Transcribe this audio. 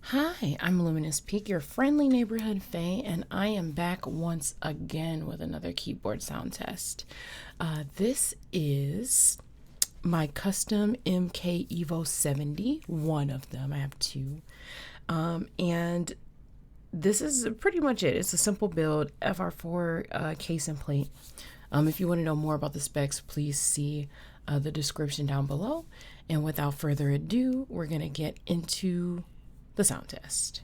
Hi, I'm Luminous Peak, your friendly neighborhood fae, and I am back once again with another keyboard sound test. This is my custom MK EVO70, one of them. I have two. And this is pretty much it. It's a simple build, FR4 case and plate. If you want to know more about the specs, please see the description down below. And without further ado, we're going to get into the sound test.